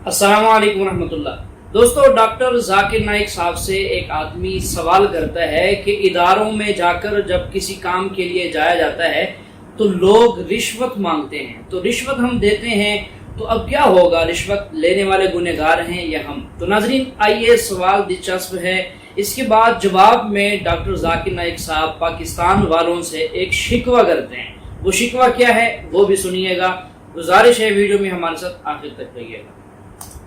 السلام علیکم ورحمۃ اللہ. دوستو، ڈاکٹر ذاکر نائک صاحب سے ایک آدمی سوال کرتا ہے کہ اداروں میں جا کر جب کسی کام کے لیے جایا جاتا ہے تو لوگ رشوت مانگتے ہیں، تو رشوت ہم دیتے ہیں، تو اب کیا ہوگا؟ رشوت لینے والے گنہگار ہیں یا ہم؟ تو ناظرین، آئیے، سوال دلچسپ ہے. اس کے بعد جواب میں ڈاکٹر ذاکر نائک صاحب پاکستان والوں سے ایک شکوہ کرتے ہیں. وہ شکوہ کیا ہے وہ بھی سنیے گا. گزارش ہے ویڈیو میں ہمارے ساتھ آخر تک رہیے گا.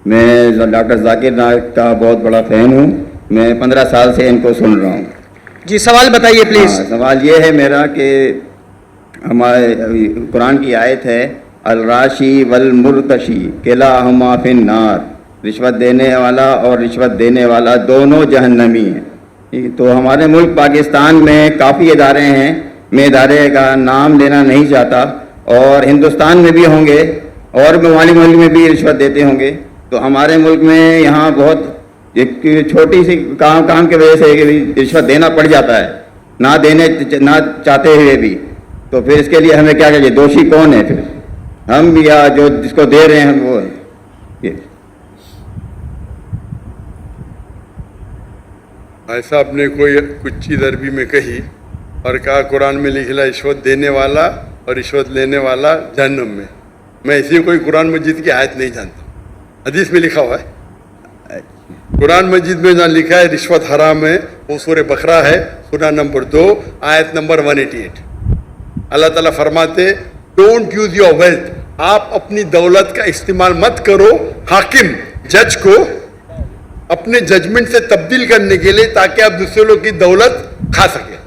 میں ڈاکٹر ذاکر نائک کا بہت بڑا فین ہوں. میں 15 سال سے ان کو سن رہا ہوں. جی سوال بتائیے پلیز. سوال یہ ہے میرا کہ ہمارے قرآن کی آیت ہے الراشی والمرتشی کلاہما فی النار، رشوت دینے والا اور رشوت دینے والا دونوں جہنمی ہیں. تو ہمارے ملک پاکستان میں کافی ادارے ہیں. میں ادارے کا نام لینا نہیں چاہتا، اور ہندوستان میں بھی ہوں گے اور ممالک ملک میں بھی رشوت دیتے ہوں گے. تو ہمارے ملک میں یہاں بہت ایک چھوٹی سی کام کی وجہ سے رشوت دینا پڑ جاتا ہے، نہ چاہتے ہوئے بھی. تو پھر اس کے لیے ہمیں کیا کہیے؟ دوشی کون ہے پھر، ہم یا جو جس کو دے رہے ہیں وہ؟ بھائی صاحب نے کوئی کچھ چیز عربی میں کہی اور کہا قرآن میں لکھا رشوت دینے والا اور رشوت لینے والا جہنم میں. میں ایسی کوئی قرآن مجید کی آیت نہیں جانتا. حدیث میں لکھا ہوا ہے. قرآن مجید میں جہاں لکھا ہے رشوت حرام ہے وہ سورہ بقرہ ہے، سورہ نمبر 2 آیت نمبر 188. اللہ تعالیٰ فرماتے ڈونٹ یوز یور ویلتھ، آپ اپنی دولت کا استعمال مت کرو حاکم جج کو اپنے ججمنٹ سے تبدیل کرنے کے لیے تاکہ آپ دوسرے لوگ کی دولت کھا سکیں.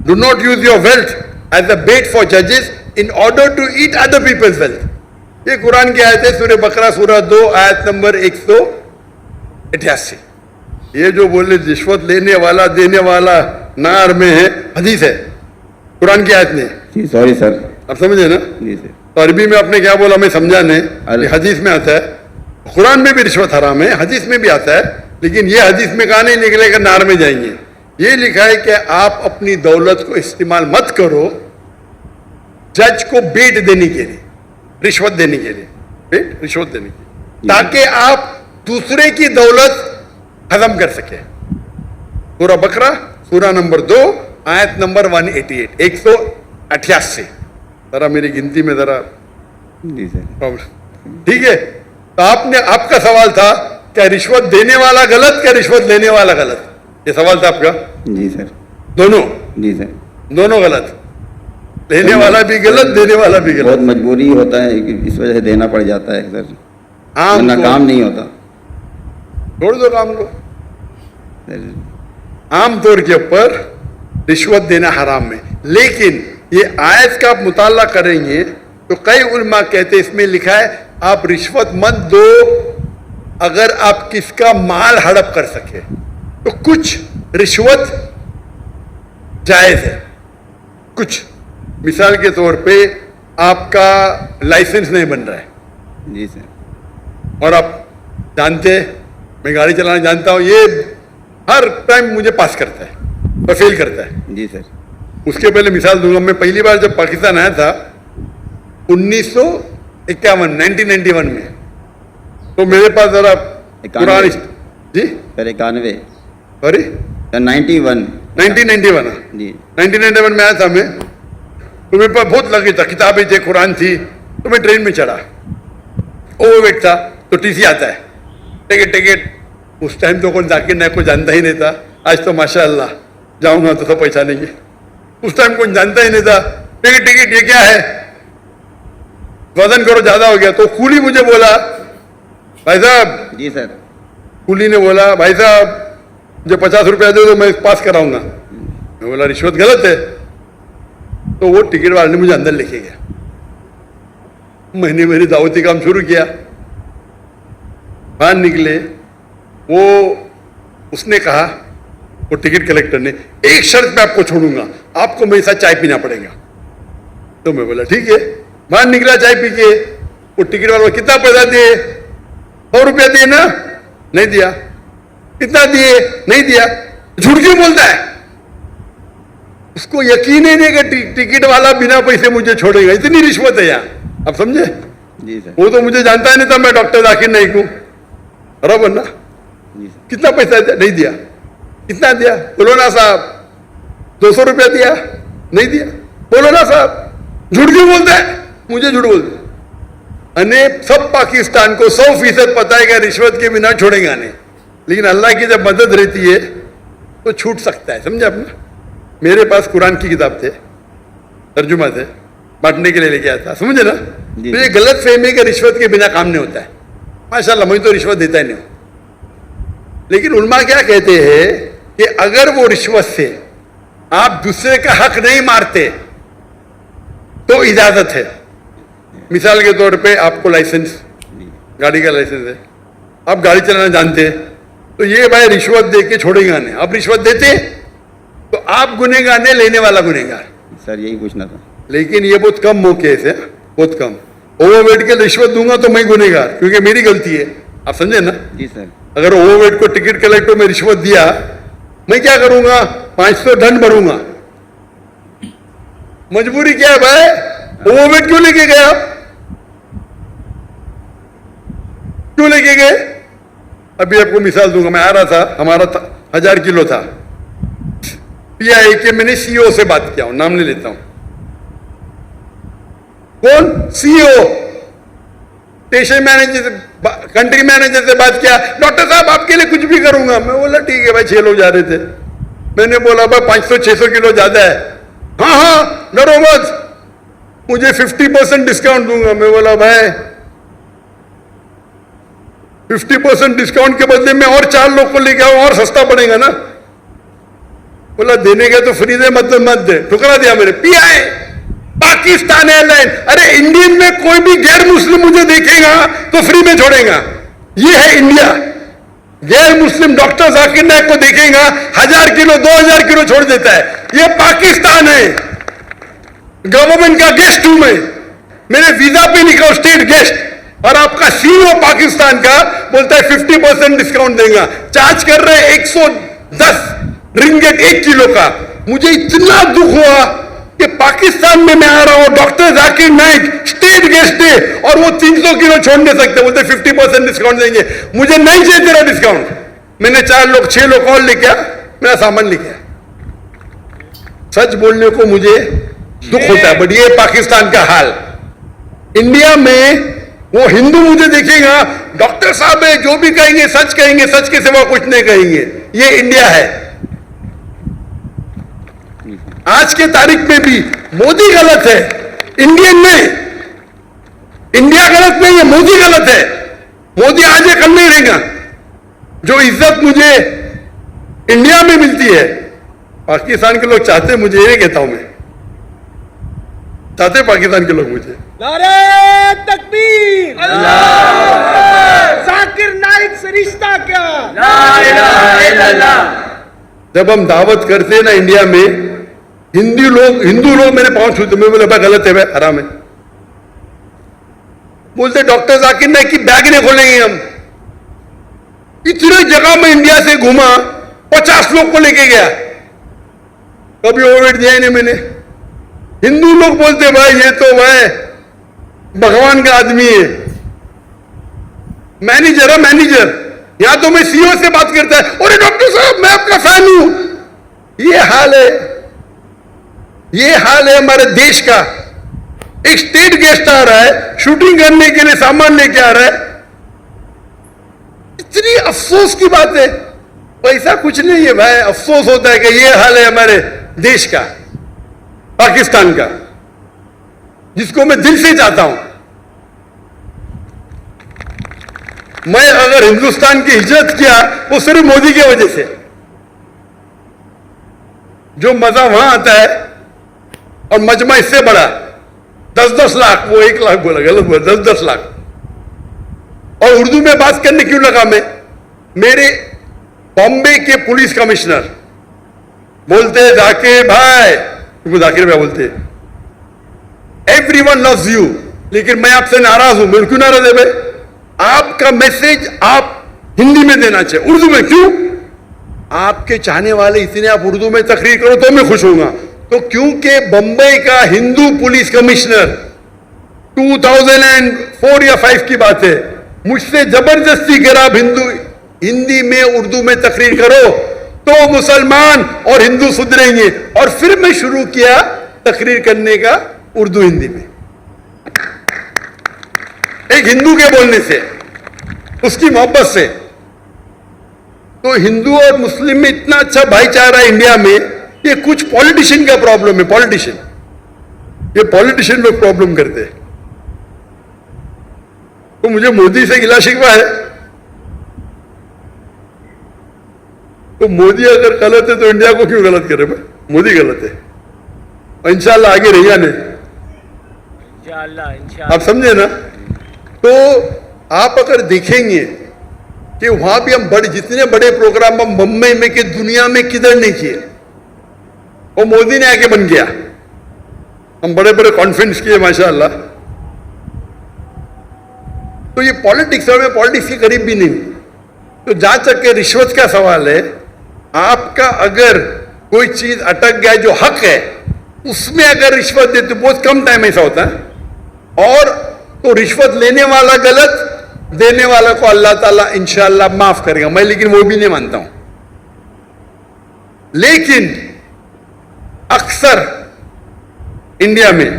Do not use your wealth as a bait for ججز in order to eat other people's wealth. یہ قرآن کی آیت ہے، سورہ بقرہ سورہ 2 آیت نمبر 188. یہ جو بولے رشوت لینے والا دینے والا نار میں ہے، حدیث ہے، قرآن کی آیت نہیں. جی سوری سر. آپ سمجھے نا؟ جی سر. تو عربی میں آپ نے کیا بولا میں سمجھا نہیں. حدیث میں آتا ہے، قرآن میں بھی رشوت حرام ہے، حدیث میں بھی آتا ہے، لیکن یہ حدیث میں کہا نہیں نکلے گا نار میں جائیں گے. یہ لکھا ہے کہ آپ اپنی دولت کو استعمال مت کرو جج کو بیٹ دینے کے لیے، رشوت دینے کے لیے، بیٹ رشوت دینے کے لیے، تاکہ آپ دوسرے کی دولت ہضم کر سکیں. سورہ بقرہ سورہ نمبر 2 آیت نمبر 188 188. ذرا میری گنتی میں ذرا جی سر. ٹھیک ہے. تو آپ کا سوال تھا کیا رشوت دینے والا غلط کیا رشوت لینے والا غلط؟ یہ سوال تھا آپ کا. جی سر. دونوں. جی سر. دونوں غلط، لینے والا بھی غلط دینے والا بھی غلط. بہت مجبوری ہوتا ہے کہ اس وجہ سے دینا پڑ جاتا ہے سر، ورنہ کام نہیں ہوتا. چھوڑ دو کام کو. عام طور کے اوپر رشوت دینا حرام ہے، لیکن یہ آیت کا آپ مطالعہ کریں گے تو کئی علماء کہتے ہیں اس میں لکھا ہے آپ رشوت مت دو اگر آپ کس کا مال ہڑپ کر سکے. تو کچھ رشوت جائز ہے، کچھ مثال کے طور پہ آپ کا لائسنس نہیں بن رہا ہے. جی سر. اور آپ جانتے میں گاڑی چلانا جانتا ہوں، یہ ہر ٹائم مجھے پاس کرتا ہے اور فیل کرتا ہے. جی سر. اس کے پہلے مثال دوں گا. میں پہلی بار جب پاکستان آیا تھا 1991 میں، تو میرے پاس ذرا قرآن جی سر 91 سوری 1991 جی 1991 میں آیا تھا میں. تو میرے پاس بہت لگی تھا، کتابیں تھے، قرآن تھی. تو میں ٹرین میں چڑھا، اوور ویٹ تھا، تو ٹی سی آتا ہے، ٹکٹ. اس ٹائم تو کون ذاکر نائک کو جانتا ہی نہیں تھا. آج تو ماشاء اللہ جاؤں گا تو سب پہچانیں گے. اس ٹائم کون جانتا ہی نہیں تھا. ٹکٹ یہ کیا ہے؟ وزن کرو زیادہ ہو گیا. تو کولی مجھے بولا بھائی صاحب. جی سر. کولی نے بولا بھائی صاحب مجھے 50 روپیہ دے دو میں پاس کراؤں گا. میں بولا رشوت غلط ہے. تو وہ ٹکٹ والے نے مجھے اندر لے کے گیا. میں نے میری دعوتی کام شروع کیا. باہر نکلے، وہ اس نے کہا، وہ ٹکٹ کلیکٹر نے، ایک شرط میں آپ کو چھوڑوں گا، آپ کو میرے ساتھ چائے پینا پڑے گا. تو میں بولا ٹھیک ہے. باہر نکلا چائے پی کے. وہ ٹکٹ والا کتنا پیسہ دیے؟ 100 روپیہ دیے نا؟ نہیں دیا. کتنا دیے؟ نہیں دیا. جھوٹ کیوں بولتا ہے؟ اس کو یقین ہی نہیں کہ ٹکٹ والا بنا پیسے مجھے چھوڑے گا. اتنی رشوت ہے یہاں. آپ سمجھے؟ जी सर। वो तो मुझे जानता ही नहीं था मैं डॉक्टर जाकिर नाइक हूँ, बराबर ना? जी सर। कितना पैसा दिया? नहीं दिया। कितना दिया बोलो ना साहब? 200 रुपया दिया? नहीं दिया। बोलो ना साहब? झूठ क्यों बोलते हैं? मुझे झूठ बोलते हैं। अने सब पाकिस्तान को 100% पता है कि रिश्वत के बिना छोड़ेगा नहीं, लेकिन अल्लाह की जब मदद रहती है तो छूट सकता है, समझे आपने? मेरे पास कुरान की किताब थे, तर्जुमा थे, बांटने के लिए लेके आया था, समझे ना? तो ये गलत फहमी कि रिश्वत के बिना काम नहीं होता है। माशाल्लाह मैं तो रिश्वत देता ही नहीं हूं, लेकिन उलमा क्या कहते हैं कि अगर वो रिश्वत से आप दूसरे का हक नहीं मारते तो इजाजत है। मिसाल के तौर पे आपको लाइसेंस, गाड़ी का लाइसेंस है, आप गाड़ी चलाना जानते हैं, तो ये भाई रिश्वत दे के छोड़ेगा नहीं। आप रिश्वत देते तो आप गुनहगार नहीं, लेने वाला गुनहगार। सर यही पूछना था। लेकिन ये बहुत कम मौके से, बहुत कम। ओवरवेट के रिश्वत दूंगा तो मैं गुनहगार, क्योंकि मेरी गलती है, आप समझे ना? जी सर। अगर ओवरवेट को टिकट कलेक्टर में रिश्वत दिया, मैं क्या करूंगा? 500 दंड भरूंगा। मजबूरी क्या है भाई? ओवरवेट क्यों लेके गए आप? क्यों लेके गए? अभी आपको मिसाल दूंगा। मैं आ रहा था, हमारा 1000 किलो था, पीआई के मैंने सीईओ से बात किया हूं, नाम नहीं लेता हूं। कौन? सीईओ, स्टेशन मैनेजर से, कंट्री मैनेजर से बात किया, डॉक्टर साहब आपके लिए कुछ भी करूंगा। मैं बोला ठीक है भाई, 6 लोग जा रहे थे। मैंने बोला भाई 500-600 किलो ज्यादा है। हाँ हाँ डरो मत, मुझे 50% डिस्काउंट दूंगा। मैं बोला भाई 50% डिस्काउंट के बदले में और 4 लोग को लेके आओ, और सस्ता पड़ेगा ना। बोला देने का तो फ्री दे, मत दे। ठुकरा दिया मेरे। पीआई पाकिस्तान एयरलाइन, अरे इंडियन में कोई भी गैर मुस्लिम मुझे देखेगा तो फ्री में छोड़ेगा। ये है इंडिया। गैर मुस्लिम डॉक्टर जाकिर नाइक को देखेगा 1000 किलो 2000 किलो छोड़ देता है। ये पाकिस्तान है, गवर्नमेंट का गेस्ट हूं मैं। मेरे वीजा पे लिखा स्टेट गेस्ट, और आपका सीईओ पाकिस्तान का बोलता है 50% डिस्काउंट देगा। चार्ज कर रहे हैं 110 रिंगेट 1 किलो का। मुझे इतना दुख हुआ कि पाकिस्तान में मैं आ रहा हूं, doctor Zakir Naik state guest है, और वो 300 किलो छोड़ नहीं सकते, बोलते 50% डिस्काउंट देंगे। मुझे नहीं चाहिए तेरा डिस्काउंट। मैंने 4 लोग 6 लोग और लेके आया, मेरा सामान लेके आया। सच बोलने को मुझे दुख होता है, बट ये पाकिस्तान का हाल। इंडिया में वो हिंदू मुझे देखेगा, डॉक्टर साहब है, जो भी कहेंगे सच कहेंगे, सच के सिवा कुछ नहीं कहेंगे। ये इंडिया है। आज के तारीख में भी मोदी गलत है, इंडियन नहीं। इंडिया गलत नहीं है, मोदी गलत है। मोदी आज कल नहीं रहेगा। जो इज्जत मुझे इंडिया में मिलती है, पाकिस्तान के लोग चाहते, मुझे ये कहता हूं मैं, चाहते पाकिस्तान के लोग मुझे। नारे तकबीर, जाकिर नाइक से रिश्ता क्या? जब हम दावत करते हैं ना इंडिया में, हिंदू लोग मेरे पांव छूते, मैं बोले भाई गलत है भाई, हराम है। बोलते डॉक्टर जाकिर नाइक की बैग नहीं खोलेंगे हम। इतने जगह में इंडिया से घूमा, 50 लोग को लेके गया, कभी ओवरवेट दिया ही नहीं मैंने। हिंदू लोग बोलते भाई ये तो भाई भगवान का आदमी है, मैनेजर है मैनेजर। यहां तो मैं सीईओ से बात करता है, अरे डॉक्टर साहब मैं आपका फैन हूं। ये हाल है, ये हाल है हमारे देश का। एक स्टेट गेस्ट आ रहा है, शूटिंग करने के लिए सामान लेके आ रहा है। इतनी अफसोस की बात है। पैसा कुछ नहीं है भाई, अफसोस होता है कि ये हाल है हमारे देश का, पाकिस्तान का, जिसको मैं दिल से चाहता हूं। मैं अगर हिंदुस्तान की हिजरत किया वो सिर्फ मोदी की वजह से। जो मजा वहां आता है, और मजमा इससे बड़ा 10-10 लाख, वो 1 लाख बोला, गलत बोला, 10-10 लाख। और उर्दू में बात करने क्यों लगा मैं? मेरे बॉम्बे के पुलिस कमिश्नर बोलते हैं जाकिर भाई, वो जाकिर भाई बोलते हैं एवरीवन लव्स यू, लेकिन मैं आपसे नाराज हूं। मैं क्यों नाराज है भाई? आपका मैसेज आप हिंदी में देना चाहिए, उर्दू में क्यों? आपके चाहने वाले इतने, आप उर्दू में तकरीर करो तो मैं खुश होऊंगा। तो क्योंकि बंबई का हिंदू पुलिस कमिश्नर 2004 या 5 की बात है, मुझसे जबरदस्ती करा आप हिंदी में उर्दू में तकरीर करो तो मुसलमान और हिंदू सुधरेंगे, और फिर मैं शुरू किया तकरीर करने का उर्दू हिंदी में, एक हिंदू के बोलने से, उसकी मोहब्बत से। तो हिंदू और मुस्लिम में इतना अच्छा भाईचारा है इंडिया में, ये कुछ पॉलिटिशियन का प्रॉब्लम है, पॉलिटिशियन, ये पॉलिटिशियन में प्रॉब्लम करते हैं। तो मुझे मोदी से गिला शिकवा है, तो मोदी अगर गलत है तो इंडिया को क्यों गलत करे भाई? मोदी गलत है, और इंशाल्लाह आगे रहेगा नहीं, आप समझे ना। तो आप अगर देखेंगे कि वहां भी हम जितने बड़े प्रोग्राम हम मुंबई में कि दुनिया में किधर नहीं किए, वो मोदी ने आके बन गया। हम बड़े बड़े कॉन्फ्रेंस किए माशाअल्लाह। तो ये पॉलिटिक्स, और मैं पॉलिटिक्स के करीब भी नहीं। तो जहां तक के रिश्वत का सवाल है, आपका अगर कोई चीज अटक गया जो हक है, उसमें अगर रिश्वत दे तो बहुत कम टाइम ऐसा होता है, और तो रिश्वत लेने वाला गलत, देने वाला को अल्लाह ताला इंशाअल्लाह माफ करेगा, मैं लेकिन वो भी नहीं मानता हूं। लेकिन अक्सर इंडिया में,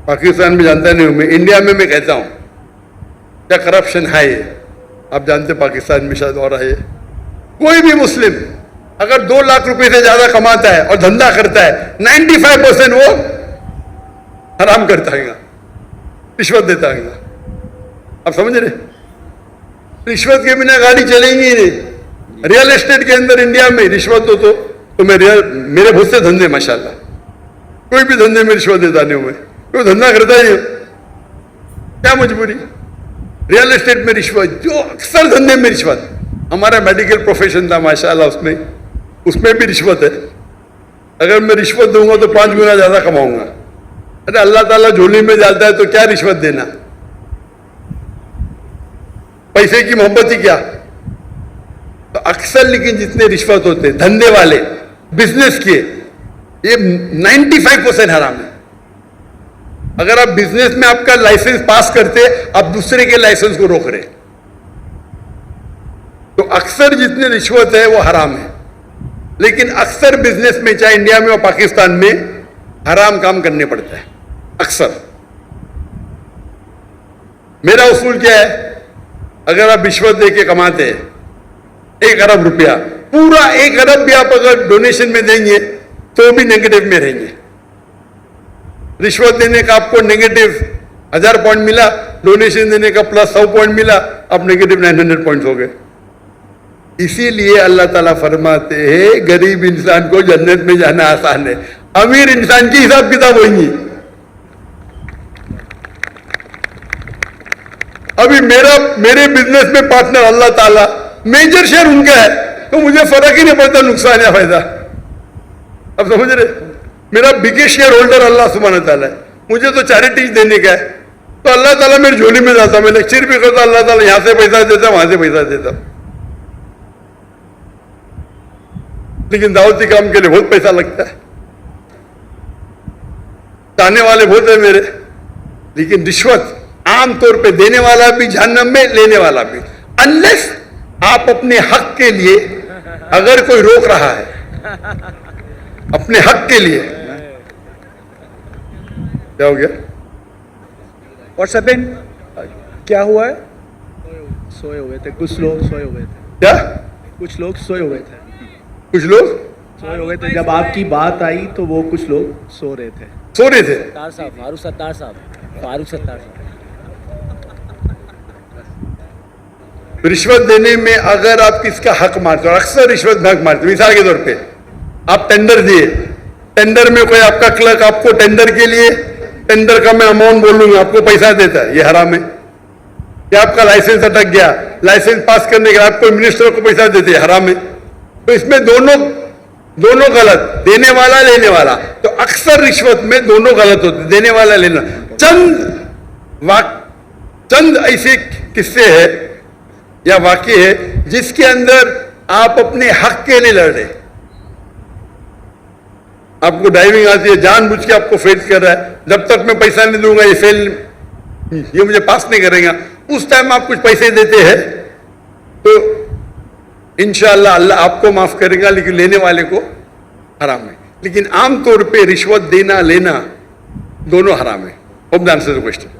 पाकिस्तान में जानता नहीं हूं मैं, इंडिया में मैं कहता हूं क्या करप्शन है। आप जानते पाकिस्तान में शायद और है, कोई भी मुस्लिम अगर 2 लाख रुपए से ज्यादा कमाता है और धंधा करता है, 95% वो हराम करता है, रिश्वत देता है। आप समझ रहे, रिश्वत के बिना गाड़ी चलेंगी ही नहीं। रियल एस्टेट के अंदर इंडिया में रिश्वत हो तो मेरे बहुत से धंधे माशाल्लाह, कोई भी धंधे में रिश्वत देता नहीं हूं मैं, कोई धंधा करता ही नहीं, क्या मजबूरी। रियल एस्टेट में रिश्वत, जो अक्सर धंधे में रिश्वत। हमारा मेडिकल प्रोफेशन था माशाल्लाह, उसमें भी रिश्वत है। अगर मैं रिश्वत दूंगा तो 5 गुना ज्यादा कमाऊंगा। अरे अल्लाह ताला झोली में डालता है तो क्या रिश्वत देना, पैसे की मोहब्बत ही क्या। तो अक्सर लेकिन जितने रिश्वत होते धंधे वाले, बिजनेस के, ये 95% हराम है। अगर आप बिजनेस में आपका लाइसेंस पास करते, आप दूसरे के लाइसेंस को रोक रहे, तो अक्सर जितने रिश्वत है वो हराम है। लेकिन अक्सर बिजनेस में, चाहे इंडिया में और पाकिस्तान में, हराम काम करने पड़ता है अक्सर। मेरा उसूल क्या है, अगर आप रिश्वत देके कमाते हैं 1 अरब रुपया, पूरा 1 अरब भी आप अगर डोनेशन में देंगे तो भी नेगेटिव में रहेंगे। रिश्वत देने का आपको नेगेटिव 1000 पॉइंट मिला, डोनेशन देने का प्लस 100 पॉइंट मिला, आप नेगेटिव 900 पॉइंट्स हो गए। इसीलिए अल्लाह ताला फरमाते हैं गरीब इंसान को जन्नत में जाना आसान है, अमीर इंसान की हिसाब किताब होगी। अभी मेरे बिजनेस में पार्टनर अल्लाह ताला, मेजर शेयर उनका है, तो मुझे फर्क ही नहीं पड़ता नुकसान या फायदा। अब समझ रहे, मेरा बिगेस्ट शेयर होल्डर अल्लाह सुब्हानहू ताला है, मुझे तो चैरिटीज देने का है, तो अल्लाह ताला मेरी झोली में जाता, मैं लेक्चर भी करता, अल्लाह ताला यहां से पैसा देता, वहां से पैसा देता। लेकिन दावती काम के लिए बहुत पैसा लगता है, चाहने वाले बहुत है मेरे। लेकिन रिश्वत आमतौर पे देने वाला भी जहन्नम में, लेने वाला भी, अनलेस आप अपने हक के लिए, अगर कोई रोक रहा है अपने हक के लिए। क्या हो गया? और सबिन क्या हुआ है? सोए हुए थे कुछ लोग, सोए हुए थे। क्या? कुछ लोग सोए हुए थे, कुछ लोग सोए हुए थे। जब आपकी बात आई तो वो कुछ लोग सो रहे थे। सो रहे थे। सत्तार साहब, फारूक सत्तार साहब, फारूक सत्तार साहब। रिश्वत देने में अगर आप किसका हक मारते हो, अक्सर रिश्वत में हक मारते हो। मिसाल के तौर पे आप टेंडर दिए, टेंडर में कोई आपका क्लर्क आपको टेंडर के लिए, टेंडर का मैं अमाउंट बोलूंगा, आपको पैसा देता है, ये हराम है। या आपका लाइसेंस अटक गया, लाइसेंस पास करने के बाद कोई मिनिस्टर को पैसा देते हैं, हराम है। तो इसमें दोनों गलत, देने वाला लेने वाला। तो अक्सर रिश्वत में दोनों गलत होते, देने वाला लेना। चंद ऐसे किस्से हैं या वाकये है जिसके अंदर आप अपने हक के लिए लड़ रहे। आपको ड्राइविंग आती है, जानबूझ के आपको फेल कर रहा है, जब तक मैं पैसा नहीं दूंगा ये मुझे पास नहीं करेगा, उस टाइम आप कुछ पैसे देते हैं तो इंशाअल्लाह अल्लाह आपको माफ करेगा, लेकिन लेने वाले को हराम है। लेकिन आम तौर पे रिश्वत देना लेना दोनों हराम है। Hope the answer the question.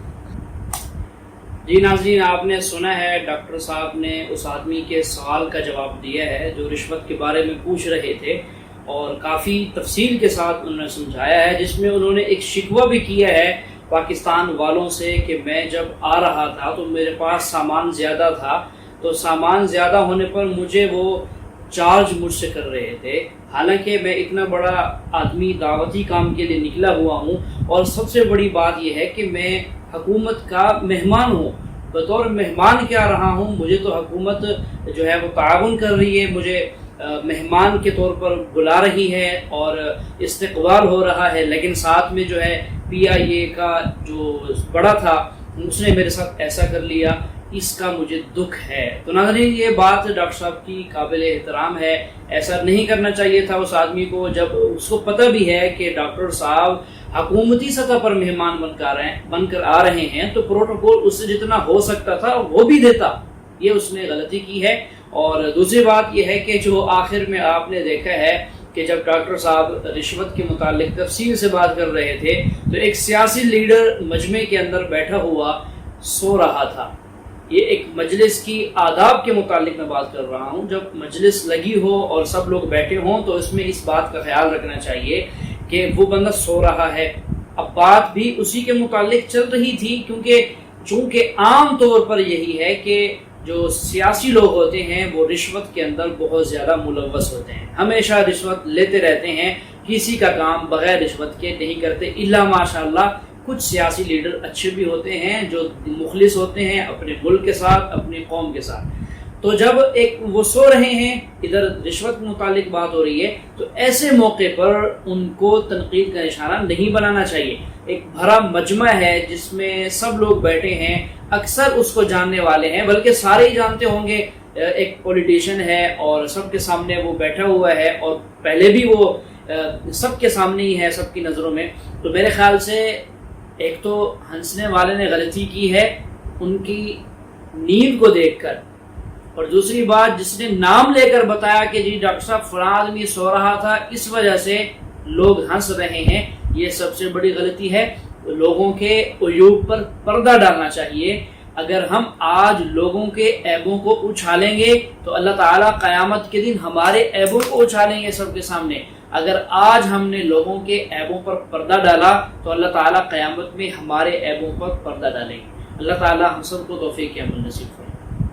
जी नाज़रीन, आपने सुना है डॉक्टर साहब ने उस आदमी के सवाल का जवाब दिया है जो रिश्वत के बारे में पूछ रहे थे, और काफ़ी तफसील के साथ उन्होंने समझाया है, जिसमें उन्होंने एक शिकवा भी किया है पाकिस्तान वालों से कि मैं जब आ रहा था तो मेरे पास सामान ज़्यादा था, तो सामान ज़्यादा होने पर मुझे वो चार्ज मुझसे कर रहे थे, हालांकि मैं इतना बड़ा आदमी दावती काम के लिए निकला हुआ हूँ, और सबसे बड़ी बात यह है कि मैं हुकूमत का मेहमान हूँ, बतौर मेहमान क्या रहा हूँ, मुझे तो हुकूमत जो है वो ताउन कर रही है, मुझे मेहमान के तौर पर बुला रही है और इस्तकबाल हो रहा है, लेकिन साथ में जो है PIA का जो बड़ा था उसने मेरे साथ ऐसा कर लिया, इसका मुझे दुख है। तो नाज़रीन, ये बात डॉक्टर साहब की काबिल एहतराम है, ऐसा नहीं करना चाहिए था उस आदमी को, जब उसको पता भी है कि डॉक्टर साहब हुकूमती सतह पर मेहमान बनकर आ रहे हैं, तो प्रोटोकॉल उससे जितना हो सकता था वो भी देता, ये उसने गलती की है। और दूसरी बात यह है कि जो आखिर में आपने देखा है कि जब डॉक्टर साहब रिश्वत के मुतालिक तफसील से बात कर रहे थे तो एक सियासी लीडर मजमे के अंदर बैठा हुआ सो रहा था। ये एक मजलिस की आदाब के मुतालिक मैं बात कर रहा हूँ, जब मजलिस लगी हो और सब लोग बैठे हों तो इसमें इस बात का ख्याल रखना चाहिए कि वो बंदा सो रहा है। अब बात भी उसी के मुतालिक चल रही थी, क्योंकि चूँकि आम तौर पर यही है कि जो सियासी लोग होते हैं वो रिश्वत के अंदर बहुत ज़्यादा मुलव्वस होते हैं, हमेशा रिश्वत लेते रहते हैं, किसी का काम बग़ैर रिश्वत के नहीं करते, इल्ला माशाअल्लाह कुछ सियासी लीडर अच्छे भी होते हैं जो मुखलिस होते हैं अपने मुल्क के साथ, अपनी कौम के साथ। तो जब एक वो सो रहे हैं, इधर रिश्वत के मुतालिक बात हो रही है, तो ऐसे मौके पर उनको तनकीद का निशाना नहीं बनाना चाहिए। एक भरा मजमा है जिसमें सब लोग बैठे हैं, अक्सर उसको जानने वाले हैं, बल्कि सारे ही जानते होंगे, एक पॉलिटिशियन है और सबके सामने वो बैठा हुआ है और पहले भी वो सबके सामने ही है, सबकी नज़रों में। तो मेरे ख्याल से एक तो हंसने वाले ने गलती की है उनकी नींद को देखकर, और दूसरी बात जिसने नाम लेकर बताया कि जी डॉक्टर साहब फलां आदमी सो रहा था, इस वजह से लोग हंस रहे हैं, ये सबसे बड़ी गलती है। लोगों के उयूब पर पर्दा डालना चाहिए। अगर हम आज लोगों के ऐबों को उछालेंगे तो अल्लाह ताला क़यामत के दिन हमारे ऐबों को उछालेंगे सबके सामने। अगर आज हमने लोगों के ऐबों पर पर्दा डाला तो अल्लाह ताला क़यामत में हमारे ऐबों पर पर्दा डालेंगे। अल्लाह ताला हम सबको तौफीक अमल नसीब फरमाए।